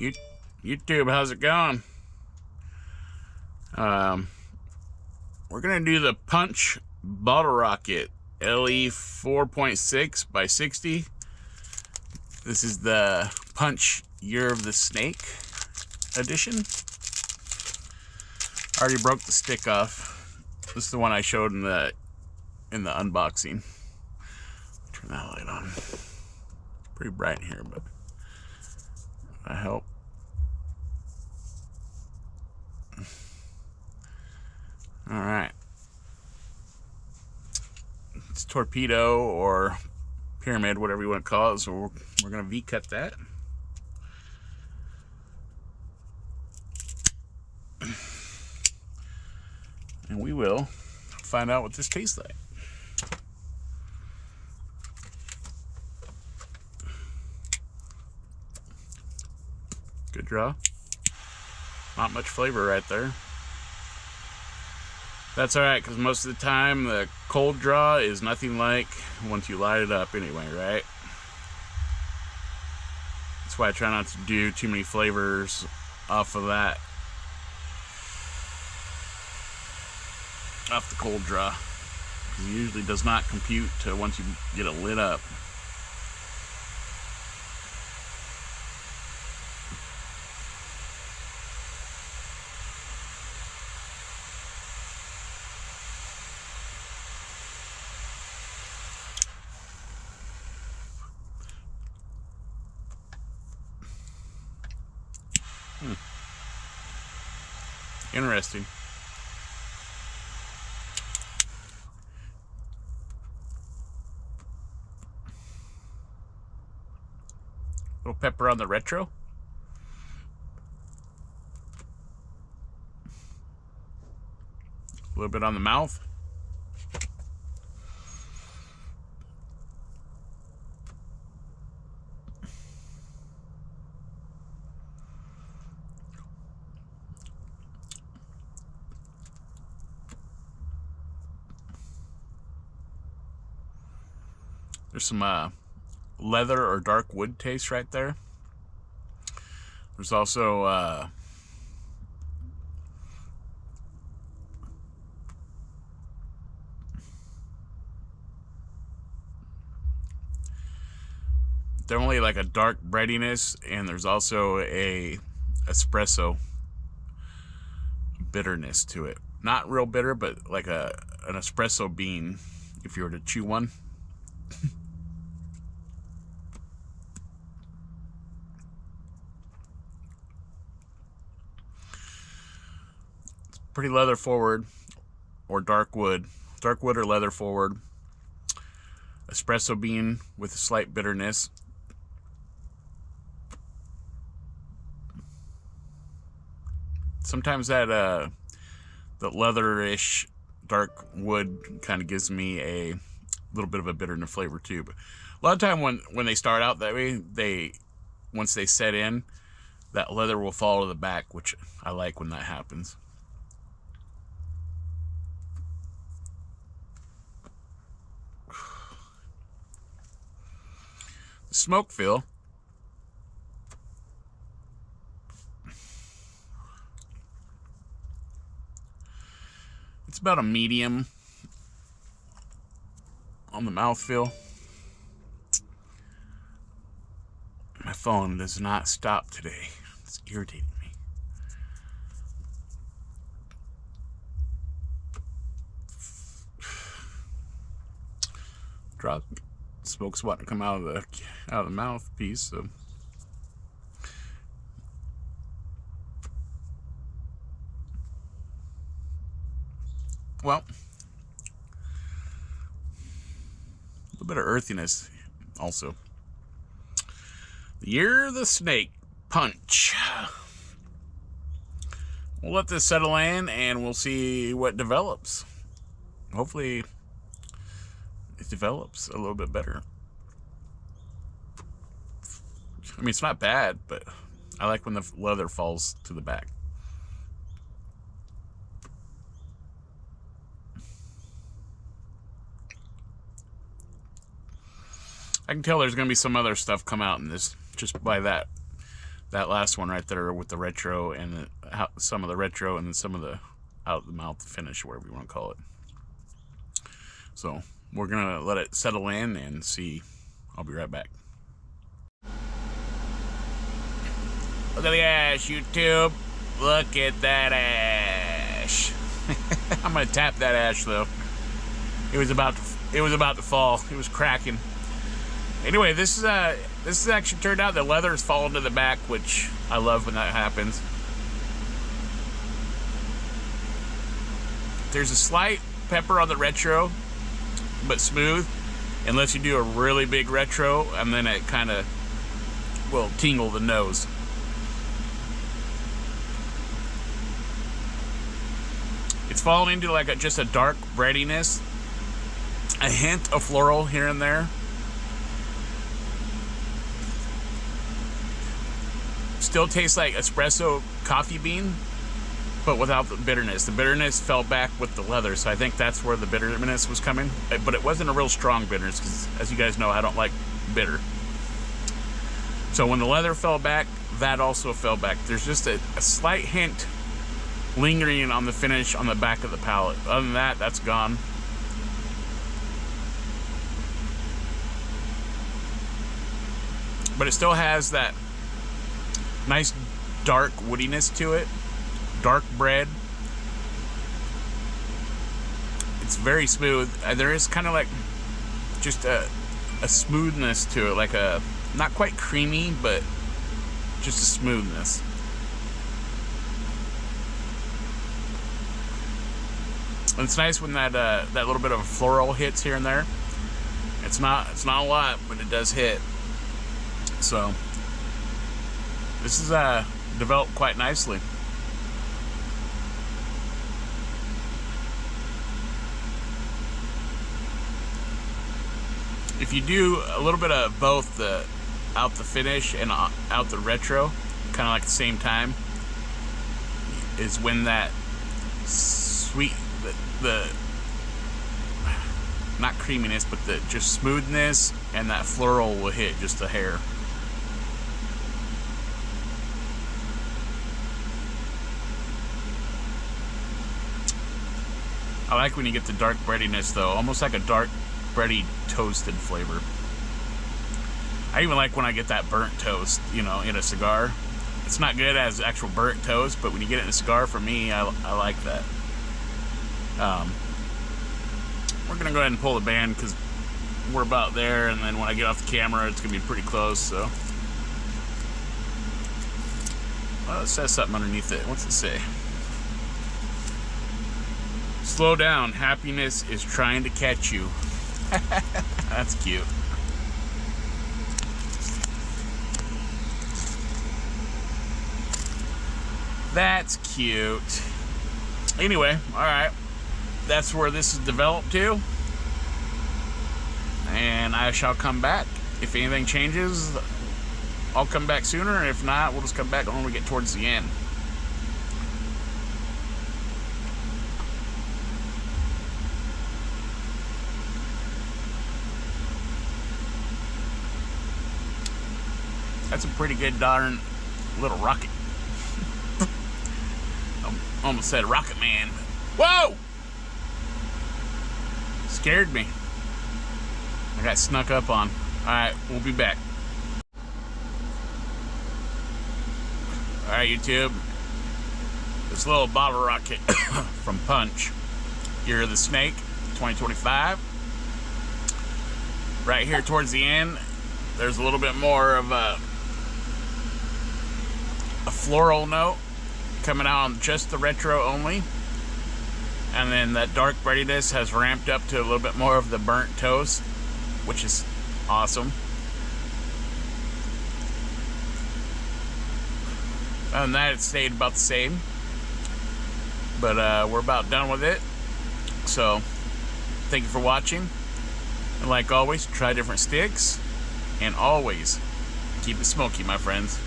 YouTube, how's it going? We're gonna do the Punch Bottle Rocket LE 4.6 by 60. This is the Punch Year of the Snake edition. I already broke the stick off. This is the one I showed in the unboxing. Turn that light on. Pretty bright in here, but I help. All right. It's torpedo or pyramid, whatever you want to call it. So we're going to V-cut that. And we will find out what this tastes like. Good draw. Not much flavor right there. That's alright, because most of the time the cold draw is nothing like once you light it up anyway, right? That's why I try not to do too many flavors off of that. Off the cold draw. It usually does not compute to once you get it lit up. Interesting. Little pepper on the retro. A little bit on the mouth. There's some leather or dark wood taste right there. There's also definitely like a dark breadiness, and there's also a espresso bitterness to it. Not real bitter, but like an espresso bean if you were to chew one. Pretty leather forward or dark wood or leather forward. Espresso bean with a slight bitterness. Sometimes that leatherish dark wood kind of gives me a little bit of a bitterness flavor too. But a lot of time when they start out that way, once they set in, that leather will fall to the back, which I like when that happens. Smoke feel. It's about a medium on the mouthfeel. My phone does not stop today. It's irritating me. Smoke's wanting to come out of the mouthpiece, so well, a little bit of earthiness also. The Year of the Snake Punch. We'll let this settle in and we'll see what develops. Hopefully it develops a little bit better. I mean, it's not bad, but I like when the leather falls to the back. I can tell there's going to be some other stuff come out in this just by that that last one right there with the retro and some of the retro and then some of the out the mouth finish, whatever you want to call it. So we're gonna let it settle in and see. I'll be right back. Look at the ash, YouTube. Look at that ash. I'm gonna tap that ash though. It was about to fall. It was cracking. Anyway, this is actually turned out the leather has fallen to the back, which I love when that happens. There's a slight pepper on the retro, but smooth, unless you do a really big retro, and then it kind of will tingle the nose. It's fallen into like just a dark breadiness, a hint of floral here and there. Still tastes like espresso coffee bean, but without the bitterness. The bitterness fell back with the leather, so I think that's where the bitterness was coming. But it wasn't a real strong bitterness, because as you guys know, I don't like bitter. So when the leather fell back, that also fell back. There's just a slight hint lingering on the finish on the back of the palate. Other than that, that's gone. But it still has that nice dark woodiness to it. Dark bread. It's very smooth. There is kind of like just a smoothness to it, like a not quite creamy, but just a smoothness. And it's nice when that little bit of a floral hits here and there. It's not a lot, but it does hit. So this is developed quite nicely. If you do a little bit of both out the finish and out the retro, kind of like the same time, is when that sweet, the not creaminess, but the just smoothness and that floral will hit just a hair. I like when you get the dark breadiness though, almost like a dark bready toasted flavor. I even like when I get that burnt toast, you know, in a cigar. It's not good as actual burnt toast, but when you get it in a cigar, for me, I like that. We're gonna go ahead and pull the band because we're about there, and then when I get off the camera, it's gonna be pretty close. So, well, it says something underneath it. What's it say? Slow down. Happiness is trying to catch you. That's cute. That's cute. Anyway, alright. That's where this is developed to. And I shall come back. If anything changes, I'll come back sooner. And if not, we'll just come back when we get towards the end. That's a pretty good darn little rocket. I almost said Rocket Man. Whoa! Scared me. I got snuck up on. Alright, we'll be back. Alright, YouTube. This little bottle rocket from Punch. Year of the Snake, 2025. Right here towards the end, there's a little bit more of a floral note coming out on just the retro only, and then that dark breadiness has ramped up to a little bit more of the burnt toast, which is awesome. Other than that, it stayed about the same, but we're about done with it. So thank you for watching, and like always, try different sticks, and always keep it smoky, my friends.